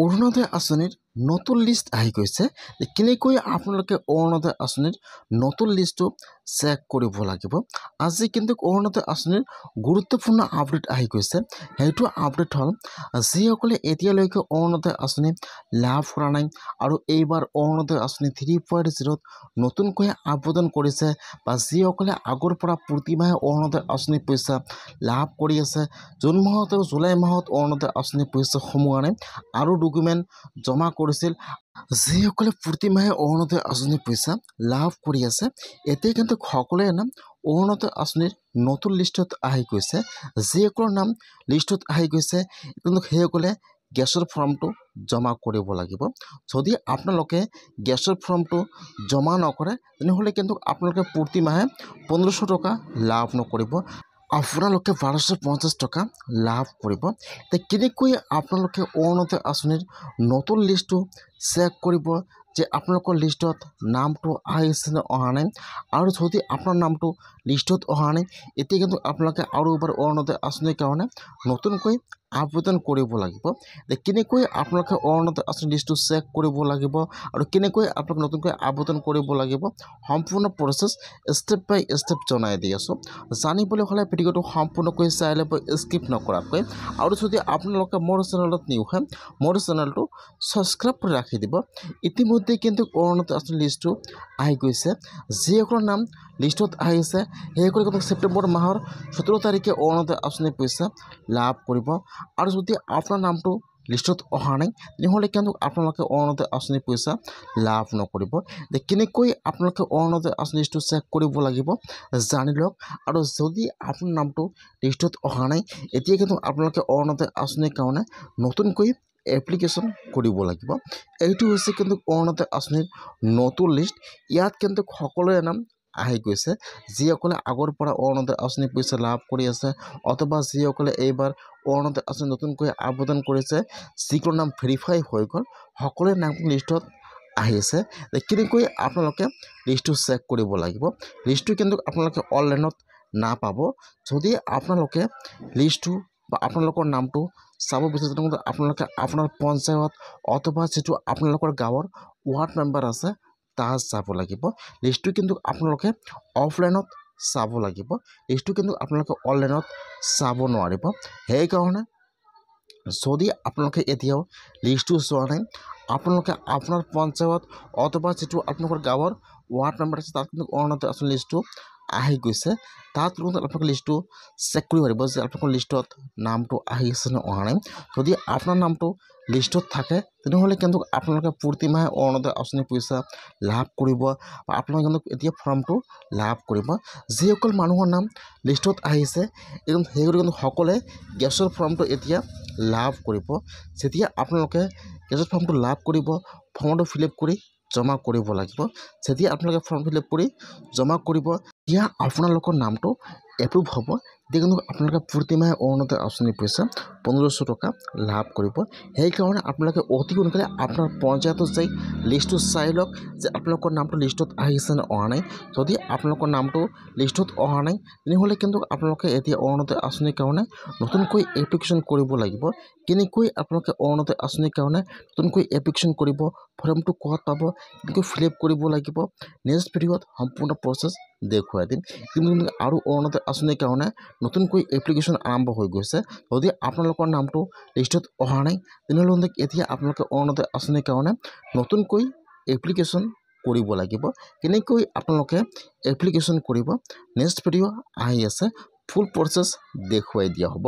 অৰুণোদয় আঁচনিৰ নতুন লিষ্ট আহি গৈছে। কেনেকৈ আপোনালোকে অৰুণোদয় আঁচনিৰ নতুন লিষ্টটো চেক কৰিব লাগিব। আজি কিন্তু অৰুণোদয় আঁচনিৰ গুৰুত্বপূৰ্ণ আপডেট আহি গৈছে। সেইটো আপডেট হ'ল যিসকলে এতিয়ালৈকে অৰুণোদয় আঁচনি লাভ কৰা নাই আৰু এইবাৰ অৰুণোদয় আঁচনি 3.0ত নতুনকৈ আবেদন কৰিছে বা যিসকলে আগৰ পৰা প্ৰতিমাহে অৰুণোদয় আঁচনি পইচা লাভ কৰি আছে, জুন মাহত আৰু জুলাই মাহত অৰুণোদয় আঁচনি পইচাসমূহ আনে আৰু ডকুমেণ্ট জমা কৰিছিল, যিসকলে প্ৰতিমাহে অৰুণোদয় আঁচনি পইচা লাভ কৰি আছে, এতিয়া কিন্তু সকলোৰে নাম অৰুণোদয় আঁচনিৰ নতুন লিষ্টত আহি গৈছে। যিসকলৰ নাম লিষ্টত আহি গৈছে কিন্তু সেইসকলে গেছৰ ফৰ্মটো জমা কৰিব লাগিব। যদি আপোনালোকে গেছৰ ফৰ্মটো জমা নকৰে তেনেহ'লে কিন্তু আপোনালোকে প্ৰতিমাহে 1500 টকা লাভ নকৰিব, আপোনালোকে 1250 টকা লাভ কৰিব। কেনেকৈ আপোনালোকে অৰুণোদয় আঁচনিৰ নতুন লিষ্টটো চেক কৰিব যে আপোনালোকৰ লিষ্টত নামটো আহিছে নে অহা নাই, আৰু যদি আপোনাৰ নামটো লিষ্টত অহা নাই এতিয়া কিন্তু আপোনালোকে আৰু এবাৰ অৰুণোদয় আঁচনিৰ কাৰণে নতুনকৈ আবেদন কৰিব লাগিব। কেনেকৈ আপোনালোকে অৰুণোদয় আঁচনিৰ লিষ্টটো চেক কৰিব লাগিব আৰু কেনেকৈ আপোনালোকে নতুনকৈ আবেদন কৰিব লাগিব সম্পূৰ্ণ প্ৰচেছ ষ্টেপ বাই ষ্টেপ জনাই দি আছোঁ। জানিবলৈ হ'লে ভিডিঅ'টো সম্পূৰ্ণকৈ চাই ল'ব স্কিপ নকৰাকৈ। আৰু যদি আপোনালোকে মোৰ চেনেলত নিউ হয় মোৰ চেনেলটো ছাবস্ক্ৰাইব কৰি ৰাখি দিব। ইতিমধ্যে কিন্তু অৰুণোদয় আঁচনিৰ লিষ্টটো আহি গৈছে। যিসকলৰ নাম লিষ্টত আহিছে সেইসকলে কিন্তু ছেপ্টেম্বৰ মাহৰ 17 তাৰিখে অৰুণোদয় আঁচনি পইচা লাভ কৰিব। আৰু যদি আপোনাৰ নামটো লিষ্টত অহা নাই তেনেহ'লে কিন্তু আপোনালোকে অৰুণোদয় আঁচনি পইচা লাভ নকৰিব। কেনেকৈ আপোনালোকে অৰুণোদয় আঁচনি লিষ্টটো চেক কৰিব লাগিব জানি লওক। আৰু যদি আপোনাৰ নামটো লিষ্টত অহা নাই এতিয়া কিন্তু আপোনালোকে অৰুণোদয় আঁচনিৰ কাৰণে নতুনকৈ এপ্লিকেশ্যন কৰিব লাগিব। এইটো হৈছে কিন্তু অৰুণোদয় আঁচনিৰ নতুন লিষ্ট। ইয়াত কিন্তু সকলোৰে নাম আহি গৈছে, যিসকলে আগৰ পৰা অৰুণোদয় আঁচনি পইচা লাভ কৰি আছে অথবা যিসকলে এইবাৰ অৰুণোদয় আঁচনি নতুনকৈ আবেদন কৰিছে, যিসকলৰ নাম ভেৰিফাই হৈ গ'ল, সকলোৰে নাম লিষ্টত আহিছে। কেনেকৈ আপোনালোকে লিষ্টটো চেক কৰিব লাগিব। লিষ্টটো কিন্তু আপোনালোকে অনলাইনত নাপাব। যদি আপোনালোকে লিষ্টটো বা আপোনালোকৰ নামটো চাব বিচাৰে তেনেহ'লে আপোনালোকে আপোনাৰ পঞ্চায়ত অথবা যিটো আপোনালোকৰ গাঁৱৰ ৱাৰ্ড মেম্বাৰ আছে তাত যাব লাগিব। লিষ্টটো কিন্তু আপোনালোকে অফলাইনত চাব লাগিব। লিষ্টটো কিন্তু আপোনালোকে অনলাইনত চাব নোৱাৰিব। সেইকাৰণে যদি আপোনালোকে এতিয়াও লিষ্টটো চোৱা নাই আপোনালোকে আপোনাৰ পঞ্চায়ত অথবা যিটো আপোনালোকৰ গাঁৱৰ ৱাৰ্ড মেম্বাৰ আছে তাত কিন্তু অৰুণোদয় আঁচনি লিষ্টটো আহি গৈছে, তাত আপোনালোকে লিষ্টটো চেক কৰিব পাৰিব যে আপোনালোকৰ লিষ্টত নামটো আহিছে নে অহা নাই। যদি আপোনাৰ নামটো লিষ্টত থাকে তেনেহ'লে কিন্তু আপোনালোকে প্ৰতিমাহে অৰুণোদয় আঁচনি পইচা লাভ কৰিব বা আপোনালোকে কিন্তু এতিয়া ফৰ্মটো লাভ কৰিব। যিসকল মানুহৰ নাম লিষ্টত আহিছে সেইসকলে কিন্তু সকলোৱে গেছৰ ফৰ্মটো এতিয়া লাভ কৰিব। যেতিয়া আপোনালোকে গেছৰ ফৰ্মটো লাভ কৰিব ফৰ্মটো ফিল আপ কৰি জমা কৰিব লাগিব। যেতিয়া আপোনালোকে ফৰ্ম ফিল আপ কৰি জমা কৰিব তেতিয়া আপোনালোকৰ নামটো এপ্ৰুভ হ'ব। তেতিয়া কিন্তু আপোনালোকে প্ৰতিমাহে অৰুণোদয় আঁচনি পইচা 1500 টকা লাভ কৰিব। সেইকাৰণে আপোনালোকে অতি সোনকালে আপোনাৰ পঞ্চায়তত যাই লিষ্টটো চাই লওক যে আপোনালোকৰ নামটো লিষ্টত আহিছে নে অহা নাই। যদি আপোনালোকৰ নামটো লিষ্টত অহা নাই তেনেহ'লে কিন্তু আপোনালোকে এতিয়া অৰুণোদয় আঁচনিৰ কাৰণে নতুনকৈ এপ্লিকেশ্যন কৰিব লাগিব। কেনেকৈ আপোনালোকে অৰুণোদয় আঁচনিৰ কাৰণে নতুনকৈ এপ্লিকেশ্যন কৰিব, ফৰ্মটো ক'ত পাব, কেনেকৈ ফিল আপ কৰিব লাগিব, নেক্সট ভিডিঅ'ত সম্পূৰ্ণ প্ৰচেছ দেখুৱাই দিম। কিন্তু আৰু অৰুণোদয় আঁচনিৰ কাৰণে নতুনকৈ এপ্লিকেশ্যন আৰম্ভ হৈ গৈছে। যদি আপোনালোকৰ নামটো লিষ্টত অহা নাই তেনেহ'লে এতিয়া আপোনালোকে অৰুণোদয় আঁচনিৰ কাৰণে নতুনকৈ এপ্লিকেশ্যন কৰিব লাগিব। কেনেকৈ আপোনালোকে এপ্লিকেশ্যন কৰিব নেক্সট ভিডিঅ' আহি আছে, ফুল প্ৰচেছ দেখুৱাই দিয়া হ'ব।